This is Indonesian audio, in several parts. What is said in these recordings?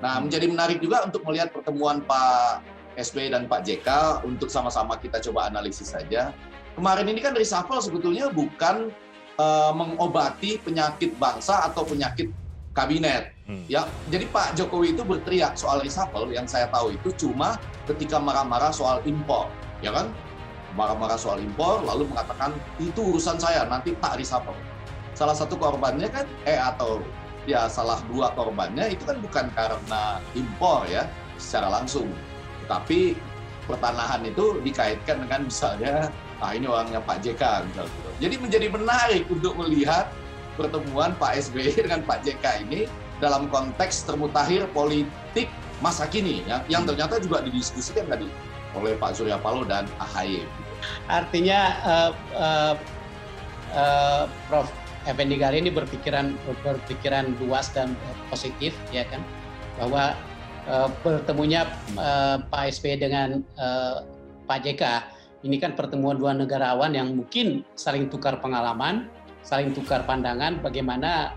Nah, menjadi menarik juga untuk melihat pertemuan Pak SBY dan Pak JK untuk sama-sama kita coba analisis saja. Kemarin ini kan reshuffle sebetulnya bukan mengobati penyakit bangsa atau penyakit kabinet. Ya, jadi Pak Jokowi itu berteriak soal reshuffle yang saya tahu itu cuma ketika marah-marah soal impor, ya kan? Marah-marah soal impor lalu mengatakan itu urusan saya, nanti tak reshuffle. Salah satu korbannya kan atau ya salah dua korbannya itu kan bukan karena impor ya secara langsung, tetapi pertanahan itu dikaitkan dengan misalnya ini orangnya Pak JK misalnya. Jadi menjadi menarik untuk melihat pertemuan Pak SBY dengan Pak JK ini dalam konteks termutakhir politik masa kini yang ternyata juga didiskusikan tadi oleh Pak Surya Paloh dan AHY. Artinya Prof. Effendi Ghali ini berpikiran luas dan positif, ya kan, bahwa bertemunya Pak SBY dengan Pak JK ini kan pertemuan dua negarawan yang mungkin saling tukar pengalaman, saling tukar pandangan bagaimana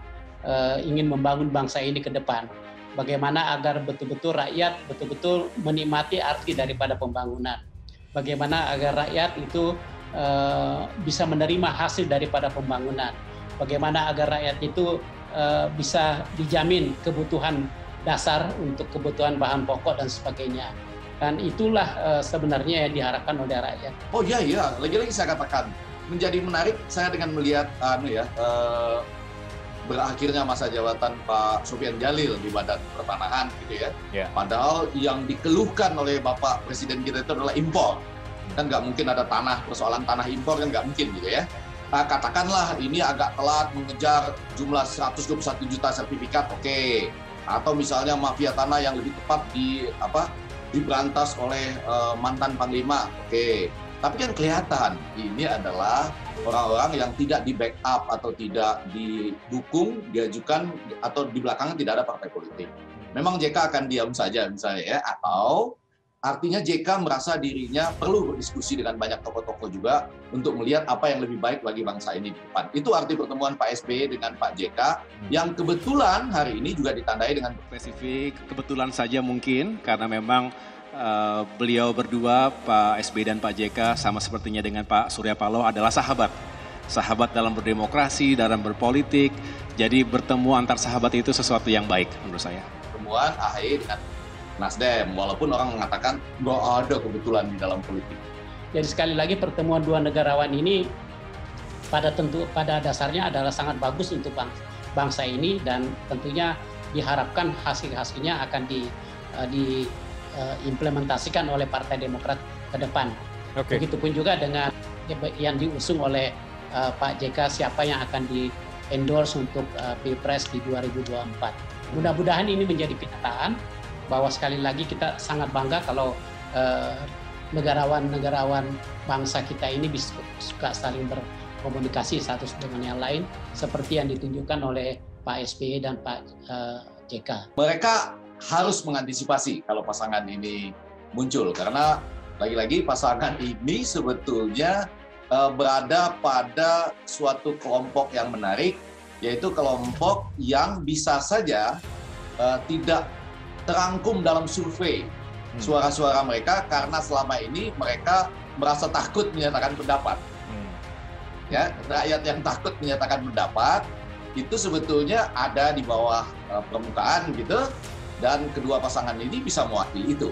ingin membangun bangsa ini ke depan. Bagaimana agar betul-betul rakyat betul-betul menikmati arti daripada pembangunan. Bagaimana agar rakyat itu bisa menerima hasil daripada pembangunan. Bagaimana agar rakyat itu bisa dijamin kebutuhan dasar untuk kebutuhan bahan pokok dan sebagainya. Dan itulah sebenarnya yang diharapkan oleh rakyat. Oh iya, lagi-lagi saya katakan menjadi menarik saya dengan melihat berakhirnya masa jabatan Pak Sofian Djalil di Badan Pertanahan gitu ya. Yeah. Padahal yang dikeluhkan oleh Bapak Presiden kita itu adalah impor. Kan nggak mungkin ada persoalan tanah impor kan nggak mungkin gitu ya. Katakanlah ini agak telat mengejar jumlah 121 juta sertifikat, oke. Atau misalnya mafia tanah yang lebih tepat diberantas oleh mantan Panglima, oke. Tapi kan kelihatan ini adalah orang-orang yang tidak di backup atau tidak didukung, diajukan atau di belakangnya tidak ada partai politik. Memang JK akan diam saja misalnya ya, atau artinya JK merasa dirinya perlu berdiskusi dengan banyak tokoh-tokoh juga untuk melihat apa yang lebih baik bagi bangsa ini di depan. Itu arti pertemuan Pak SBY dengan Pak JK yang kebetulan hari ini juga ditandai dengan spesifik, kebetulan saja mungkin karena memang beliau berdua, Pak SBY dan Pak JK, sama sepertinya dengan Pak Surya Paloh adalah sahabat. Sahabat dalam berdemokrasi, dalam berpolitik. Jadi bertemu antar sahabat itu sesuatu yang baik menurut saya. Pertemuan AHY dengan Nasdem, walaupun orang mengatakan nggak ada kebetulan di dalam politik. Jadi sekali lagi pertemuan dua negarawan ini pada dasarnya adalah sangat bagus untuk bangsa ini dan tentunya diharapkan hasil-hasilnya akan diimplementasikan oleh Partai Demokrat ke depan. Okay. Begitupun juga dengan yang diusung oleh Pak JK, siapa yang akan di-endorse untuk Pilpres di 2024. Mudah-mudahan ini menjadi kenyataan bahwa sekali lagi kita sangat bangga kalau negarawan bangsa kita ini bisa saling berkomunikasi satu dengan yang lain seperti yang ditunjukkan oleh Pak SBY dan Pak JK. Mereka harus mengantisipasi kalau pasangan ini muncul karena lagi-lagi pasangan ini sebetulnya berada pada suatu kelompok yang menarik, yaitu kelompok yang bisa saja tidak terangkum dalam survei suara-suara mereka karena selama ini mereka merasa takut menyatakan pendapat. Ya, rakyat yang takut menyatakan pendapat itu sebetulnya ada di bawah permukaan gitu, dan kedua pasangan ini bisa mewakili itu.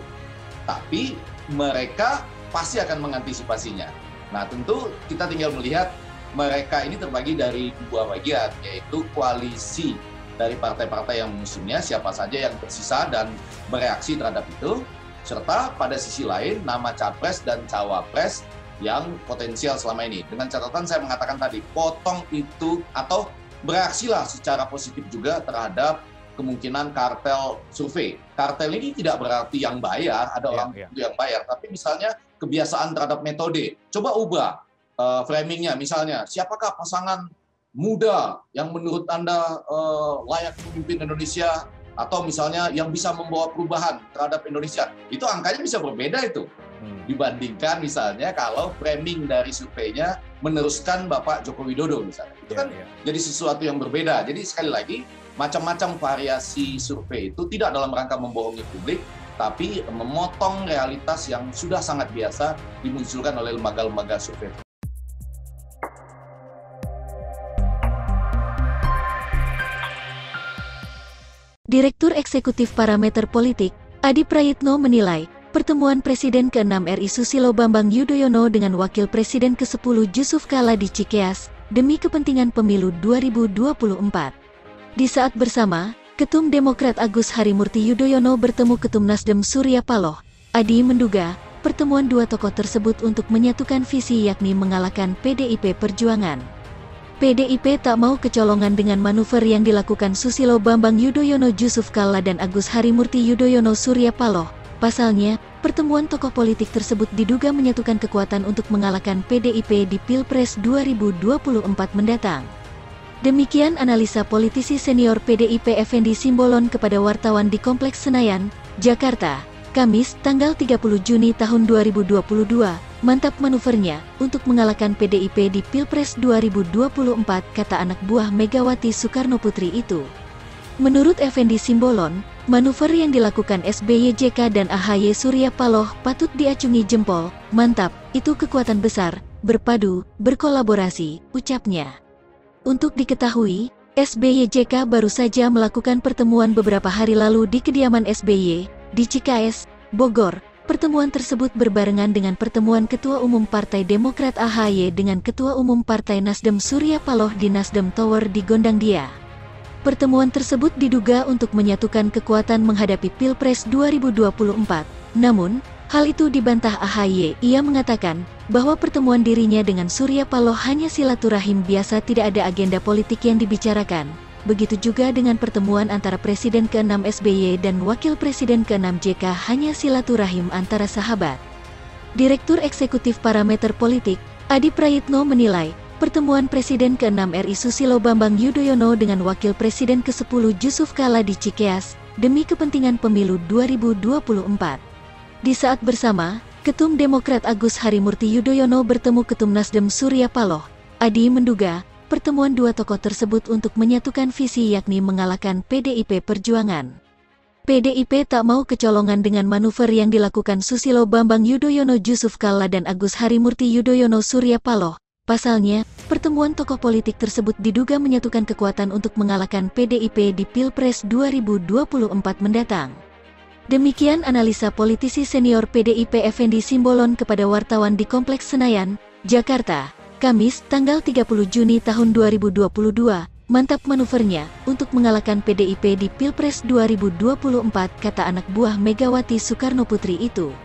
Tapi mereka pasti akan mengantisipasinya. Nah, tentu kita tinggal melihat mereka ini terbagi dari dua bagian, yaitu koalisi dari partai-partai yang mengusungnya, siapa saja yang tersisa dan bereaksi terhadap itu, serta pada sisi lain nama capres dan cawapres yang potensial selama ini. Dengan catatan saya mengatakan tadi, potong itu atau bereaksilah secara positif juga terhadap kemungkinan kartel survei. Kartel ini tidak berarti yang bayar, ada orang yang bayar, tapi misalnya kebiasaan terhadap metode. Coba ubah framingnya, misalnya siapakah pasangan muda yang menurut Anda layak memimpin Indonesia, atau misalnya yang bisa membawa perubahan terhadap Indonesia. Itu angkanya bisa berbeda itu. Dibandingkan misalnya kalau framing dari surveinya meneruskan Bapak Joko Widodo misalnya. Itu kan jadi sesuatu yang berbeda. Jadi sekali lagi, macam-macam variasi survei itu tidak dalam rangka membohongi publik, tapi memotong realitas yang sudah sangat biasa dimunculkan oleh lembaga-lembaga survei. Direktur Eksekutif Parameter Politik, Adi Prayitno menilai, pertemuan Presiden ke-6 RI Susilo Bambang Yudhoyono dengan Wakil Presiden ke-10 Jusuf Kalla di Cikeas, demi kepentingan pemilu 2024. Di saat bersama, Ketum Demokrat Agus Harimurti Yudhoyono bertemu Ketum Nasdem Surya Paloh. Adi menduga, pertemuan dua tokoh tersebut untuk menyatukan visi yakni mengalahkan PDIP Perjuangan. PDIP tak mau kecolongan dengan manuver yang dilakukan Susilo Bambang Yudhoyono Jusuf Kalla dan Agus Harimurti Yudhoyono Surya Paloh. Pasalnya, pertemuan tokoh politik tersebut diduga menyatukan kekuatan untuk mengalahkan PDIP di Pilpres 2024 mendatang. Demikian analisa politisi senior PDIP Effendi Simbolon kepada wartawan di Kompleks Senayan, Jakarta, Kamis, tanggal 30 Juni tahun 2022. Mantap manuvernya untuk mengalahkan PDIP di Pilpres 2024, kata anak buah Megawati Soekarnoputri itu. Menurut Effendi Simbolon, manuver yang dilakukan SBY JK dan AHY Surya Paloh patut diacungi jempol. Mantap, itu kekuatan besar, berpadu, berkolaborasi, ucapnya. Untuk diketahui, SBY JK baru saja melakukan pertemuan beberapa hari lalu di kediaman SBY, di Cikeas, Bogor. Pertemuan tersebut berbarengan dengan pertemuan Ketua Umum Partai Demokrat AHY dengan Ketua Umum Partai Nasdem Surya Paloh di Nasdem Tower di Gondangdia. Pertemuan tersebut diduga untuk menyatukan kekuatan menghadapi Pilpres 2024. Namun, hal itu dibantah AHY. Ia mengatakan bahwa pertemuan dirinya dengan Surya Paloh hanya silaturahim biasa, tidak ada agenda politik yang dibicarakan. Begitu juga dengan pertemuan antara Presiden ke-6 SBY dan Wakil Presiden ke-6 JK, hanya silaturahim antara sahabat. Direktur Eksekutif Parameter Politik, Adi Prayitno menilai, pertemuan Presiden ke-6 RI Susilo Bambang Yudhoyono dengan Wakil Presiden ke-10 Jusuf Kalla di Cikeas, demi kepentingan pemilu 2024. Di saat bersama, Ketum Demokrat Agus Harimurti Yudhoyono bertemu Ketum Nasdem Surya Paloh. Adi menduga, pertemuan dua tokoh tersebut untuk menyatukan visi yakni mengalahkan PDIP Perjuangan. PDIP tak mau kecolongan dengan manuver yang dilakukan Susilo Bambang Yudhoyono Jusuf Kalla dan Agus Harimurti Yudhoyono Surya Paloh. Pasalnya, pertemuan tokoh politik tersebut diduga menyatukan kekuatan untuk mengalahkan PDIP di Pilpres 2024 mendatang. Demikian analisa politisi senior PDIP Effendi Simbolon kepada wartawan di Kompleks Senayan, Jakarta. Kamis, tanggal 30 Juni tahun 2022, mantap manuvernya untuk mengalahkan PDIP di Pilpres 2024, kata anak buah Megawati Soekarnoputri itu.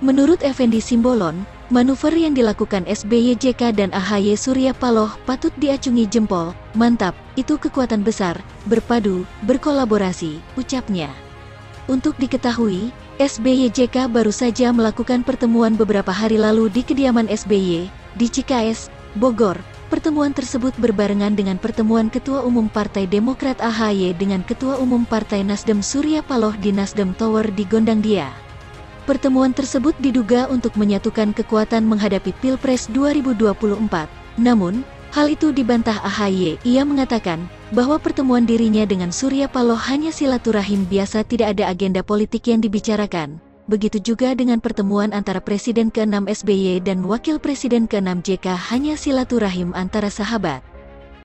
Menurut Effendi Simbolon, manuver yang dilakukan SBY JK dan AHY Surya Paloh patut diacungi jempol. Mantap, itu kekuatan besar, berpadu, berkolaborasi, ucapnya. Untuk diketahui, SBY JK baru saja melakukan pertemuan beberapa hari lalu di kediaman SBY, di Cikeas, Bogor. Pertemuan tersebut berbarengan dengan pertemuan Ketua Umum Partai Demokrat AHY dengan Ketua Umum Partai Nasdem Surya Paloh di Nasdem Tower di Gondangdia. Pertemuan tersebut diduga untuk menyatukan kekuatan menghadapi Pilpres 2024. Namun, hal itu dibantah AHY. Ia mengatakan bahwa pertemuan dirinya dengan Surya Paloh hanya silaturahim biasa, tidak ada agenda politik yang dibicarakan. Begitu juga dengan pertemuan antara Presiden ke-6 SBY dan Wakil Presiden ke-6 JK, hanya silaturahim antara sahabat.